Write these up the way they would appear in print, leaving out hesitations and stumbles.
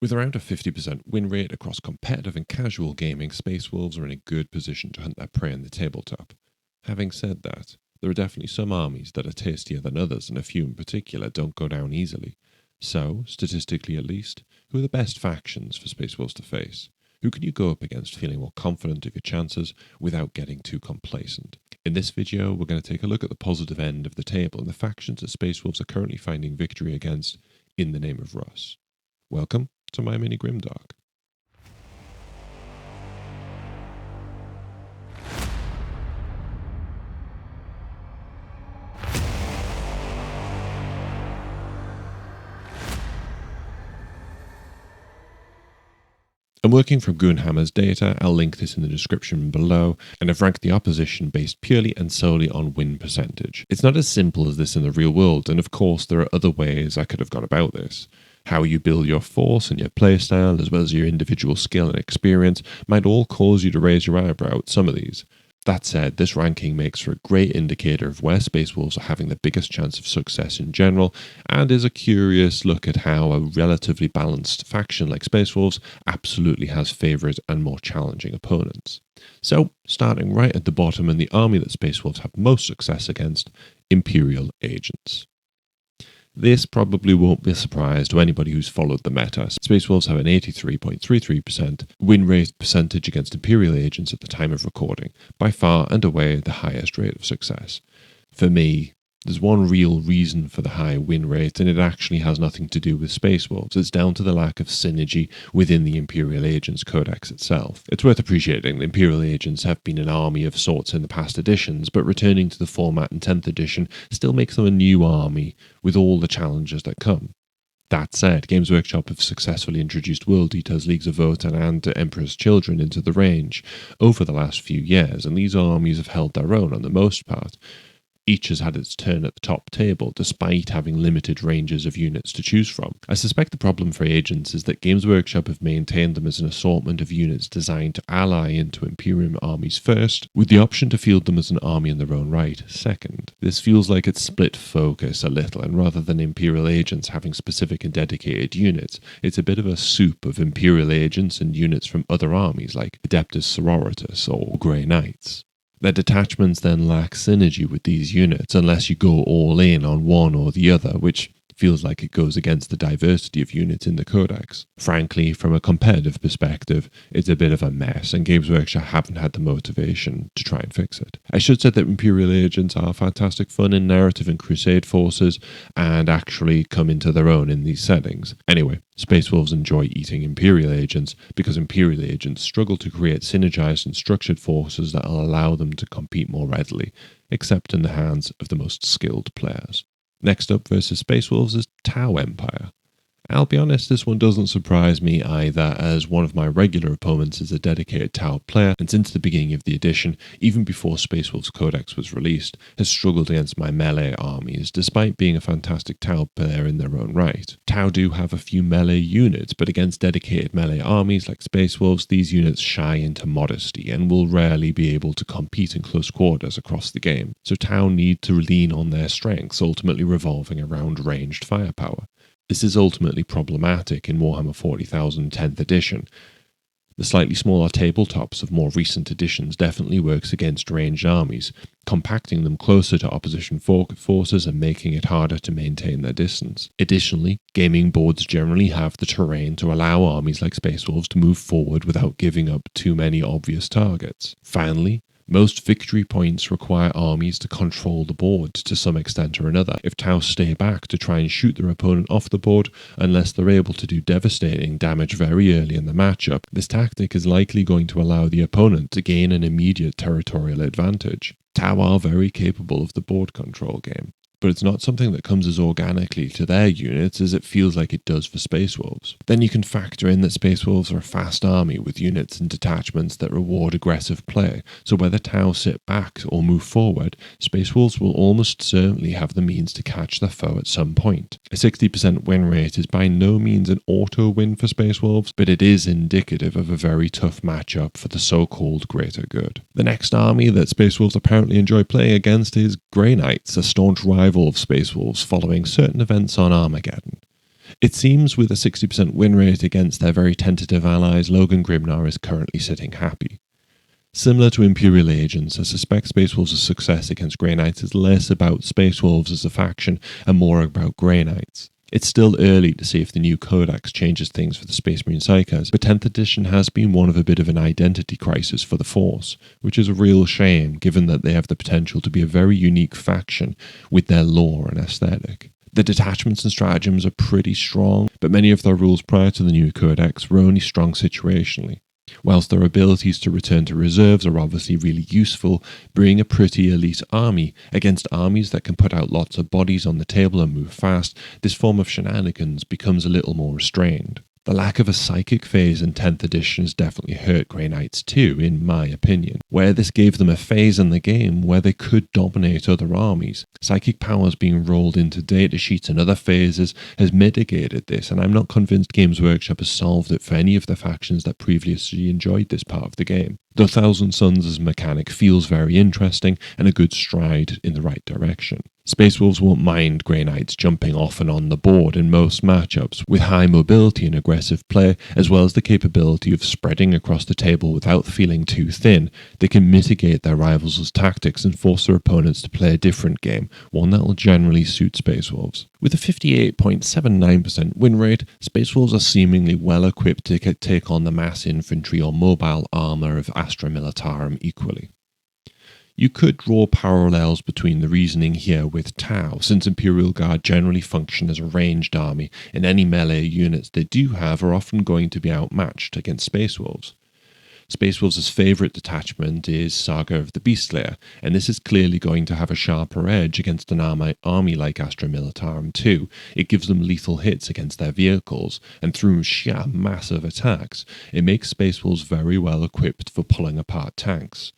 With around a 50% win rate across competitive and casual gaming, Space Wolves are in a good position to hunt their prey in the tabletop. Having said that, there are definitely some armies that are tastier than others, and a few in particular don't go down easily. So, statistically at least, who are the best factions for Space Wolves to face? Who can you go up against feeling more confident of your chances without getting too complacent? In this video, we're going to take a look at the positive end of the table and the factions that Space Wolves are currently finding victory against in the name of Russ. Welcome to My Mini Grimdark. I'm working from Goonhammer's data. I'll link this in the description below, and I've ranked the opposition based purely and solely on win percentage. It's not as simple as this in the real world, and of course there are other ways I could have gone about this. How you build your force and your playstyle, as well as your individual skill and experience, might all cause you to raise your eyebrow at some of these. That said, this ranking makes for a great indicator of where Space Wolves are having the biggest chance of success in general, and is a curious look at how a relatively balanced faction like Space Wolves absolutely has favourite and more challenging opponents. So, starting right at the bottom, and the army that Space Wolves have most success against, Imperial Agents. This probably won't be a surprise to anybody who's followed the meta. Space Wolves have an 83.33% win rate percentage against Imperial Agents at the time of recording, by far and away the highest rate of success. For me, there's one real reason for the high win rate, and it actually has nothing to do with Space Wolves. It's down to the lack of synergy within the Imperial Agents Codex itself. It's worth appreciating that Imperial Agents have been an army of sorts in the past editions, but returning to the format in 10th edition still makes them a new army with all the challenges that come. That said, Games Workshop have successfully introduced World Eaters, Leagues of Votan, and Emperor's Children into the range over the last few years, and these armies have held their own on the most part. Each has had its turn at the top table, despite having limited ranges of units to choose from. I suspect the problem for Agents is that Games Workshop have maintained them as an assortment of units designed to ally into Imperium armies first, with the option to field them as an army in their own right second. This feels like it's split focus a little, and rather than Imperial Agents having specific and dedicated units, it's a bit of a soup of Imperial Agents and units from other armies like Adeptus Sororitas or Grey Knights. Their detachments then lack synergy with these units unless you go all in on one or the other, which feels like it goes against the diversity of units in the Codex. Frankly, from a competitive perspective, it's a bit of a mess, and Games Workshop haven't had the motivation to try and fix it. I should say that Imperial Agents are fantastic fun in narrative and crusade forces, and actually come into their own in these settings. Anyway, Space Wolves enjoy eating Imperial Agents because Imperial Agents struggle to create synergized and structured forces that will allow them to compete more readily, except in the hands of the most skilled players. Next up versus Space Wolves is Tau Empire. I'll be honest, this one doesn't surprise me either, as one of my regular opponents is a dedicated Tau player, and since the beginning of the edition, even before Space Wolves Codex was released, has struggled against my melee armies, despite being a fantastic Tau player in their own right. Tau do have a few melee units, but against dedicated melee armies like Space Wolves, these units shy into modesty and will rarely be able to compete in close quarters across the game, so Tau need to lean on their strengths, ultimately revolving around ranged firepower. This is ultimately problematic in Warhammer 40,000 10th edition. The slightly smaller tabletops of more recent editions definitely works against ranged armies, compacting them closer to opposition forces and making it harder to maintain their distance. Additionally, gaming boards generally have the terrain to allow armies like Space Wolves to move forward without giving up too many obvious targets. Finally, most victory points require armies to control the board to some extent or another. If Tau stay back to try and shoot their opponent off the board, unless they're able to do devastating damage very early in the matchup, this tactic is likely going to allow the opponent to gain an immediate territorial advantage. Tau are very capable of the board control game, but it's not something that comes as organically to their units as it feels like it does for Space Wolves. Then you can factor in that Space Wolves are a fast army with units and detachments that reward aggressive play, so whether Tau sit back or move forward, Space Wolves will almost certainly have the means to catch their foe at some point. A 60% win rate is by no means an auto win for Space Wolves, but it is indicative of a very tough matchup for the so-called greater good. The next army that Space Wolves apparently enjoy playing against is Grey Knights, a staunch rival of Space Wolves following certain events on Armageddon. It seems with a 60% win rate against their very tentative allies, Logan Grimnar is currently sitting happy. Similar to Imperial Agents, I suspect Space Wolves' success against Grey Knights is less about Space Wolves as a faction and more about Grey Knights. It's still early to see if the new Codex changes things for the Space Marine Psychers, but 10th edition has been one of a bit of an identity crisis for the Force, which is a real shame given that they have the potential to be a very unique faction with their lore and aesthetic. The detachments and stratagems are pretty strong, but many of their rules prior to the new Codex were only strong situationally. Whilst their abilities to return to reserves are obviously really useful, bring a pretty elite army against armies that can put out lots of bodies on the table and move fast, this form of shenanigans becomes a little more restrained. The lack of a psychic phase in 10th edition has definitely hurt Grey Knights too, in my opinion, where this gave them a phase in the game where they could dominate other armies. Psychic powers being rolled into datasheets and other phases has mitigated this, and I'm not convinced Games Workshop has solved it for any of the factions that previously enjoyed this part of the game. The Thousand Suns as a mechanic feels very interesting and a good stride in the right direction. Space Wolves won't mind Grey Knights jumping off and on the board in most matchups, with high mobility and aggressive play, as well as the capability of spreading across the table without feeling too thin. They can mitigate their rivals' tactics and force their opponents to play a different game, one that will generally suit Space Wolves. With a 58.79% win rate, Space Wolves are seemingly well equipped to take on the mass infantry or mobile armour of Astra Militarum equally. You could draw parallels between the reasoning here with Tau, since Imperial Guard generally function as a ranged army, and any melee units they do have are often going to be outmatched against Space Wolves. Space Wolves' favourite detachment is Saga of the Beastslayer, and this is clearly going to have a sharper edge against an army like Astra Militarum too. It gives them lethal hits against their vehicles, and through sheer massive attacks, it makes Space Wolves very well equipped for pulling apart tanks.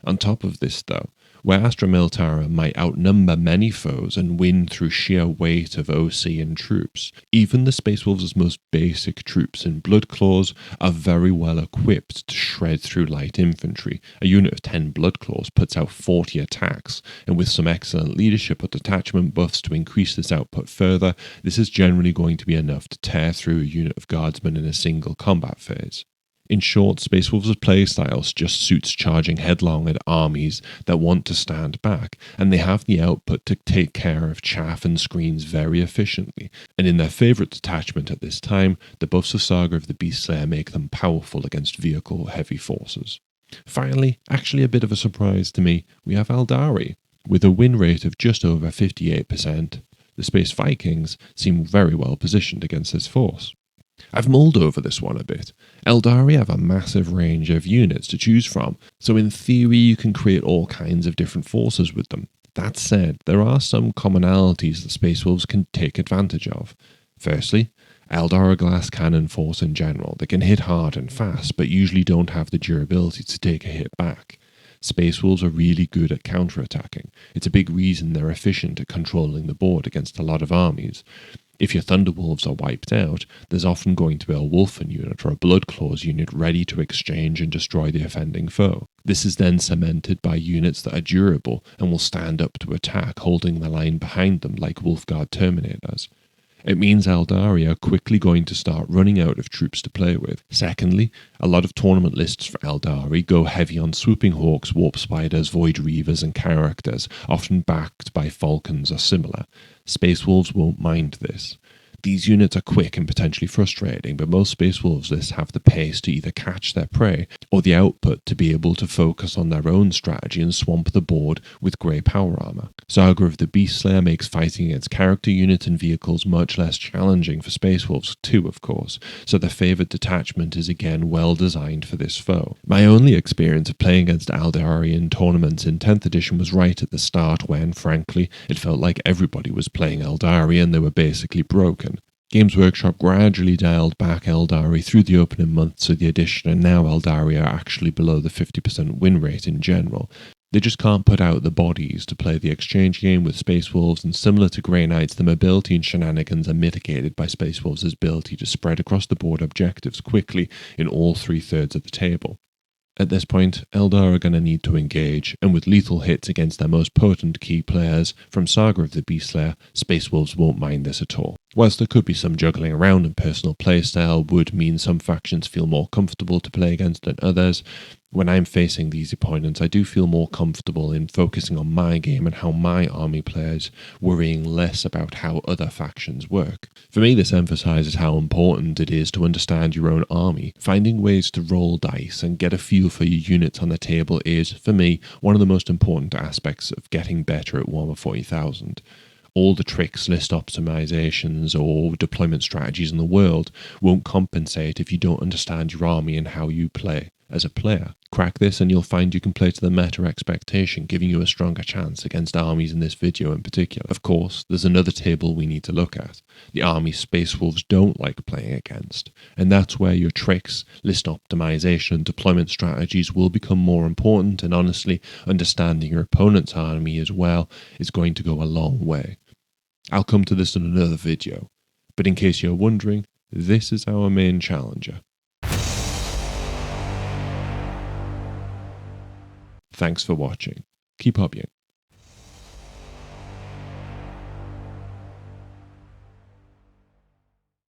On top of this though, where Astra Militarum might outnumber many foes and win through sheer weight of OC and troops, even the Space Wolves' most basic troops in Bloodclaws are very well equipped to shred through light infantry. A unit of 10 Bloodclaws puts out 40 attacks, and with some excellent leadership or detachment buffs to increase this output further, this is generally going to be enough to tear through a unit of guardsmen in a single combat phase. In short, Space Wolves' playstyles just suits charging headlong at armies that want to stand back, and they have the output to take care of chaff and screens very efficiently. And in their favourite detachment at this time, the buffs of Saga of the Beastslayer make them powerful against vehicle-heavy forces. Finally, actually a bit of a surprise to me, we have Aeldari. With a win rate of just over 58%, the Space Vikings seem very well positioned against this force. I've mulled over this one a bit. Aeldari have a massive range of units to choose from, so in theory you can create all kinds of different forces with them. That said, there are some commonalities that Space Wolves can take advantage of. Firstly, Eldar are a glass cannon force in general. They can hit hard and fast, but usually don't have the durability to take a hit back. Space Wolves are really good at counterattacking. It's a big reason they're efficient at controlling the board against a lot of armies. If your Thunderwolves are wiped out, there's often going to be a Wolfen unit or a Bloodclaws unit ready to exchange and destroy the offending foe. This is then cemented by units that are durable and will stand up to attack, holding the line behind them like Wolfguard Terminators. It means Aeldari are quickly going to start running out of troops to play with. Secondly, a lot of tournament lists for Aeldari go heavy on Swooping Hawks, Warp Spiders, Void Reavers and characters, often backed by Falcons or similar. Space Wolves won't mind this. These units are quick and potentially frustrating, but most Space Wolves lists have the pace to either catch their prey or the output to be able to focus on their own strategy and swamp the board with grey power armor. Saga of the Beastslayer makes fighting against character units and vehicles much less challenging for Space Wolves too, of course, so their favoured detachment is again well designed for this foe. My only experience of playing against Aeldari in tournaments in 10th edition was right at the start when, frankly, it felt like everybody was playing Aeldari and they were basically broken. Games Workshop gradually dialed back Aeldari through the opening months of the edition, and now Aeldari are actually below the 50% win rate in general. They just can't put out the bodies to play the exchange game with Space Wolves, and similar to Grey Knights, the mobility and shenanigans are mitigated by Space Wolves' ability to spread across the board objectives quickly in all 3/3 of the table. At this point, Eldar are going to need to engage, and with lethal hits against their most potent key players, from Saga of the Beastslayer, Space Wolves won't mind this at all. Whilst there could be some juggling around and personal playstyle would mean some factions feel more comfortable to play against than others, when I'm facing these opponents, I do feel more comfortable in focusing on my game and how my army plays, worrying less about how other factions work. For me, this emphasises how important it is to understand your own army. Finding ways to roll dice and get a feel for your units on the table is, for me, one of the most important aspects of getting better at Warhammer 40,000. All the tricks, list optimizations, or deployment strategies in the world won't compensate if you don't understand your army and how you play as a player. Crack this and you'll find you can play to the meta expectation, giving you a stronger chance against armies in this video in particular. Of course, there's another table we need to look at. The army Space Wolves don't like playing against, and that's where your tricks, list optimization, and deployment strategies will become more important, and honestly, understanding your opponent's army as well is going to go a long way. I'll come to this in another video, but in case you're wondering, this is our main challenger. Thanks for watching. Keep hobbying.